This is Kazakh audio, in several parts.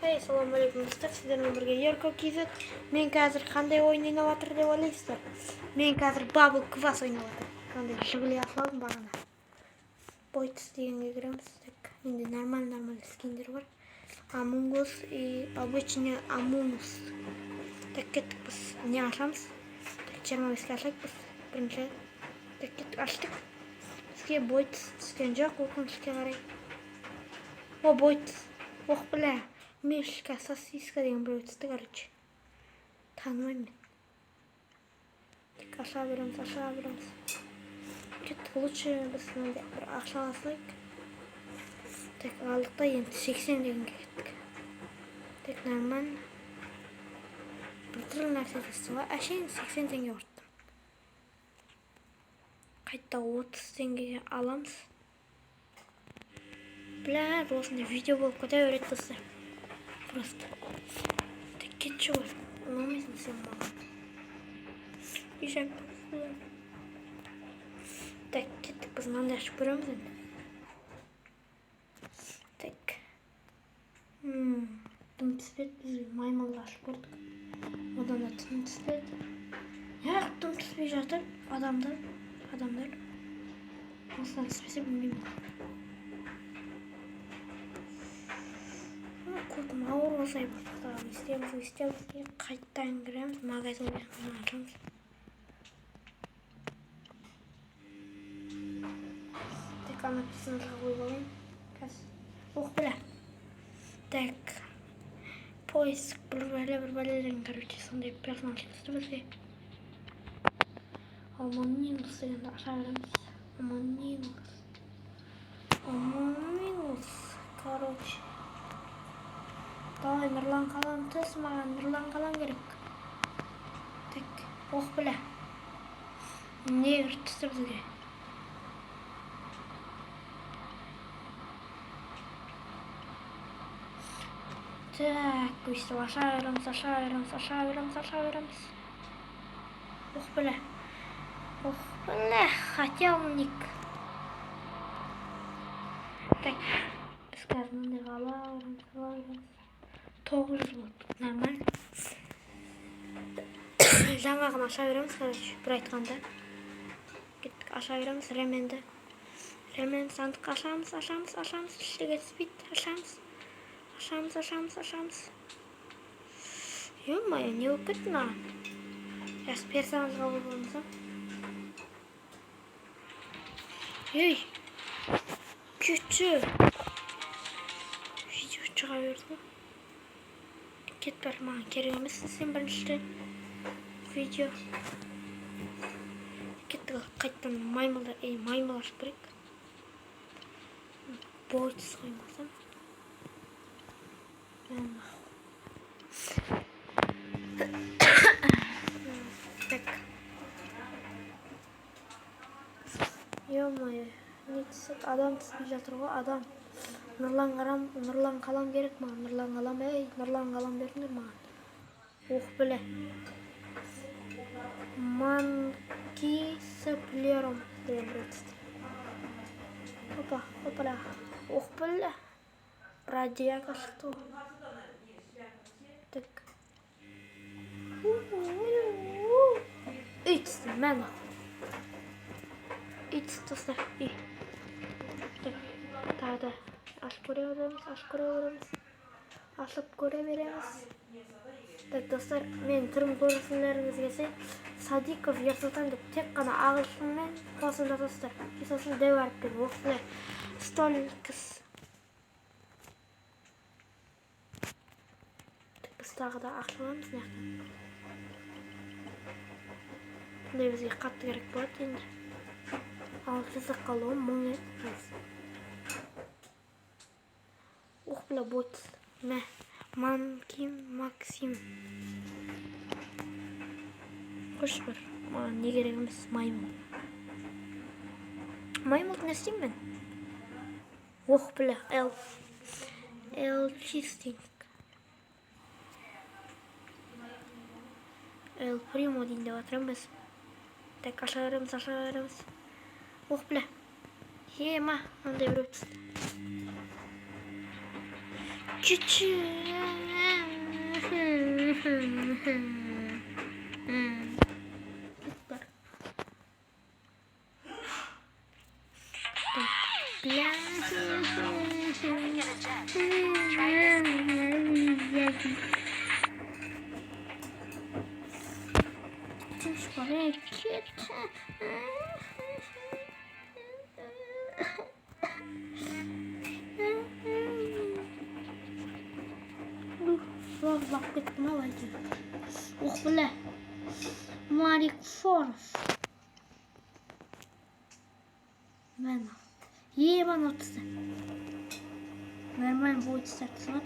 Assalamualaikum dostlar, sizlerle birge Yerko KZ. Men қазір қандай ойын ойнап жатыр деп ойлайсыздар? Мен қазір Бабл квас ойнап жатыр. Қандай жигли атладым бағана. Бойтс дегенге кіреміз. Менде нормально скиндер бар. Амунгус и обычный амунгус. Так кеттік біз не ашамыз? 25-ке ашайық біз. Бірінші. Так кеттік аштық. Бізге бойтс түскен жоқ, өкінішке қарай. О, бойтс. Ох, бля. Мишка, сосиска деген біреу түсті, короче. Танымаймын мен. Так, аша береміз. Кеттік, лучше біз мынандай бір ақша алсайық. Так, алдық та енді 80 дегенге кеттік. Так, нормально. Бір түрлі нәрсе түсті ғой. Әшейін 80 теңге ұрттым. Қайта 30 теңгеге аламыз. Бля, осындай видео болып кете береді достар. Просто. Так, кетші ғой. Ұнамайсың сен маған. Ишак. Так, кеттік біз мынандай ашып көреміз енді. Так. Тым түспеді, біз маймылды ашып көрдік. Одан да тым түспеді. Неғып тым түспей жатыр адамдар. Осыдан түспесе білмеймін. Көтім ауыр осай болдық. Істеміз. Қайттан кіреміз. Магазинге ашамыз. Так, ана персонажға қойып алайын. Қазір. Оқ, бля. Так. Поиск бір бәле, короче, сондай персонаж түсті бізге. Алмадым дегенді аша береміз. Алмадым. Короче. Давай, нүрлан қалам түс, маған нүрлан қалам керек. Так, оқ, бля. Негр түсті бізге. Так, өйстіп аша береміз. Оқ, бля. Хотелник. Так, біз қазір мындай қалауырымыз. 900 болды, нормально. Жаңағын аша береміз, короче, бір айтқанда. Кеттік, аша береміз, ременді. Ремен сандық ашамыз. Іштеге түспейді, ашамыз. Ё-моё, не болып кетті маған. Ясы персонажға болып болмасам. Ей, күтші. Видео шыға берді. Кет бар, маған керек емес сен біріншіден видео. Кеттік, қайттан маймыл ашып берейік. Бойтс қоймасам. Так. Ё-моё, не түсіп, адам түспей жатыр ғой, адам. Нүрлан қалам керек маған, нүрлан қалам беріңдер маған. Оқ, біле. Манки сәплерім деген бір түсті. Опа. Оқ, біле. Радияға шықты ғой. Так. Үй түсті, мән ақ. Үй түсті, достар, үй. Так, да. Ашып көре береміз. Так, достар, мен түрім көрсінлеріңіз келсе, Садиков Ерсултан деп тек қана ағылшынмен қосында достар. Сосын дәу әріппен оқылай. Столикс. Так, біз тағы да ақшаламыз неқтен. Бұндай бізге қатты керек болады енді. Ал қызық қалуым мұң ет. Ух, бля, бот. Максим. Қош бір. Маған не керек емес, маймыл. Маймылды не істеймін мен? Ух, бля, чистенько. Примо дейін деп атырам біз. Так, аша береміз. Ух, бля. Ема, ондай бір өтісті. Чуть-чуть. Bak gittim ama oh bile Marik Force ben yemen otusu normal bu sertisi var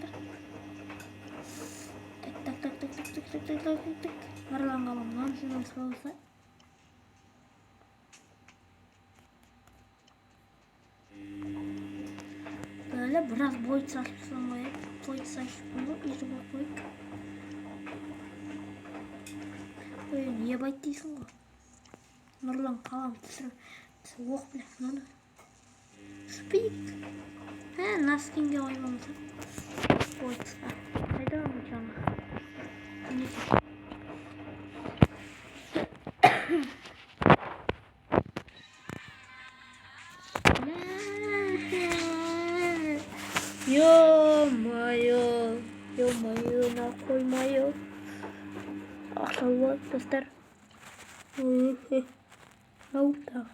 tık Varlan kalamdan şunu nasıl olsa böyle biraz boyut saçmalamaya boyut saçmalamaya iyice bakmayık niye bayt değilsin o? Нүрлан қаламды түсіре оқып біле мынаны спик носкинге қоймамыз ойытса қайда оның жаны ё-моё на қоймайо ақшалы достар Аута.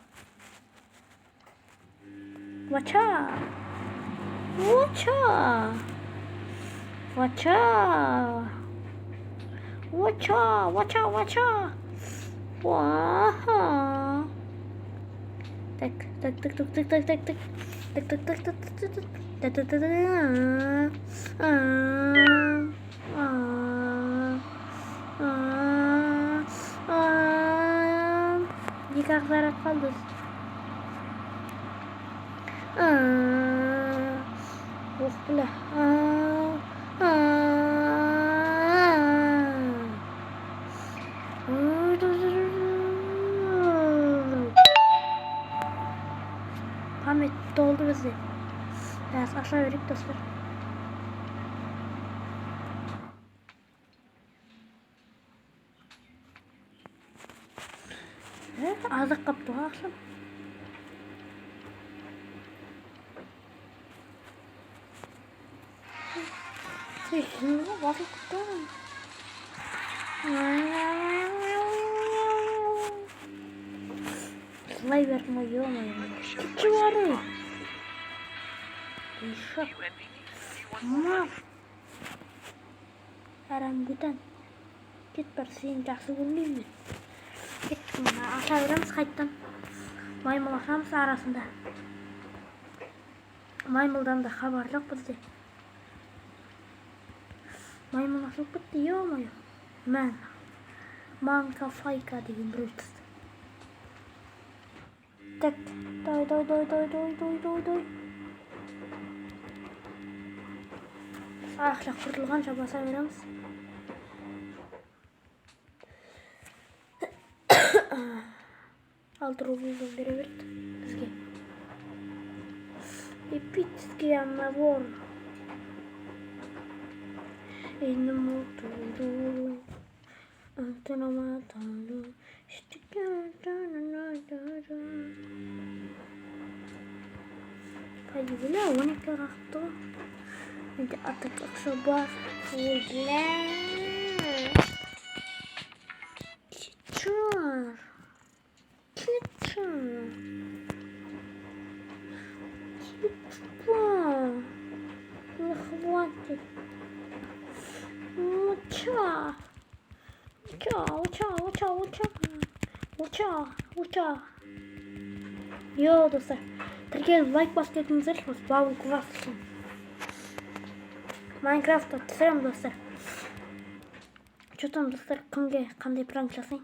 Вача. Вача. Вача. Вача. Вача. Вача. Ваха. Так. Никак заряд қалды. Ох, бля. Память толды бізде. Biraz aşağı verip dostlar. Azık kaptı akşam. Şimdi bazı kaptı. Slay verme yok Küçük var mı? Şak. Maf. Orangutan. Git bir senin жақсы көрмеймін. Кеттік мына аша береміз қайттан. Маймыл ашамыз арасында. Маймылдан да хабар жоқ бізде. Маймыл ашылып кетті, ё-моё. Мән. Манка файка деген біреу түсті. Так, дай. Ақша құртылғанша баса береміз. Алты рубльден бере берді бізге. Эпический набор. Пойдем, он не карахто. Это атака собак. Бля. Чёр. Не хватит. Уча. Йо, достар. Тіркеліп лайк басып кетіңіздер. Осы Бабл квас үшін. Майнкрафтта түсірем, достар. Что там, достар, кімге қандай пранк жасайын?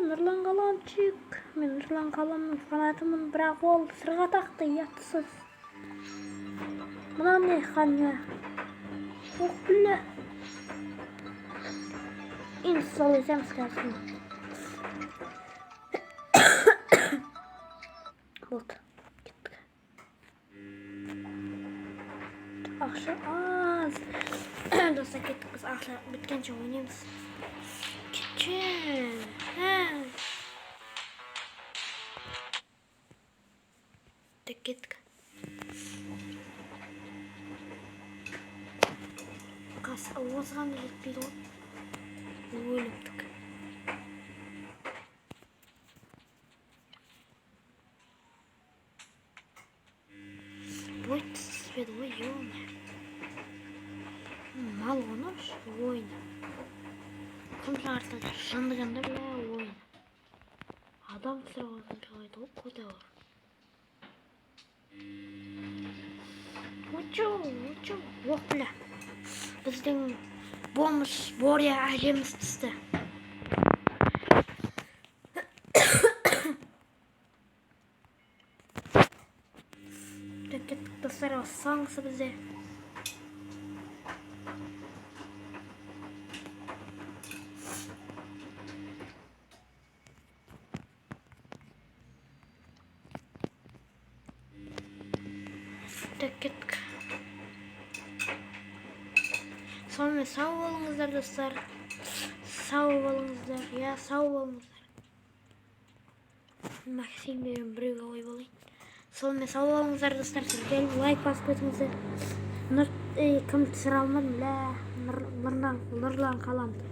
Нүрлан қаламчик. Мен Нүрлан қаламның фанатымын, бірақ ол сырға тақты, ұятсыз. Мына не қания? Ох, бля. Инсталл етеміз қазір. Вот, кеттік. ақша аз. Достар, кеттік біз ақша біткенше ойнаймыз. Кеткен. Кеттік. Осыған да жетпейді ғой. Өлімдік. Ой, түспеді ғой, ё-ме. Мал оны ойын. Кім шығарса жындығында біле ойын. Адам түсіре қойды ғой, көтеуір. Очу, оқ біле. Біздің бомыш боря әжеміз түсті. Кеттік достар, саңғысы бізде. Кеттік. Сонымен сау болыңыздар достар. Сау болыңыздар. Я, сау болыңыздар. Максим деген біреуге ой болайын. Сонымен сау болыңыздар достар. Сіздер лайк басып өтіңіздер. Кім түсіре алмадым, нүрлан қаламды.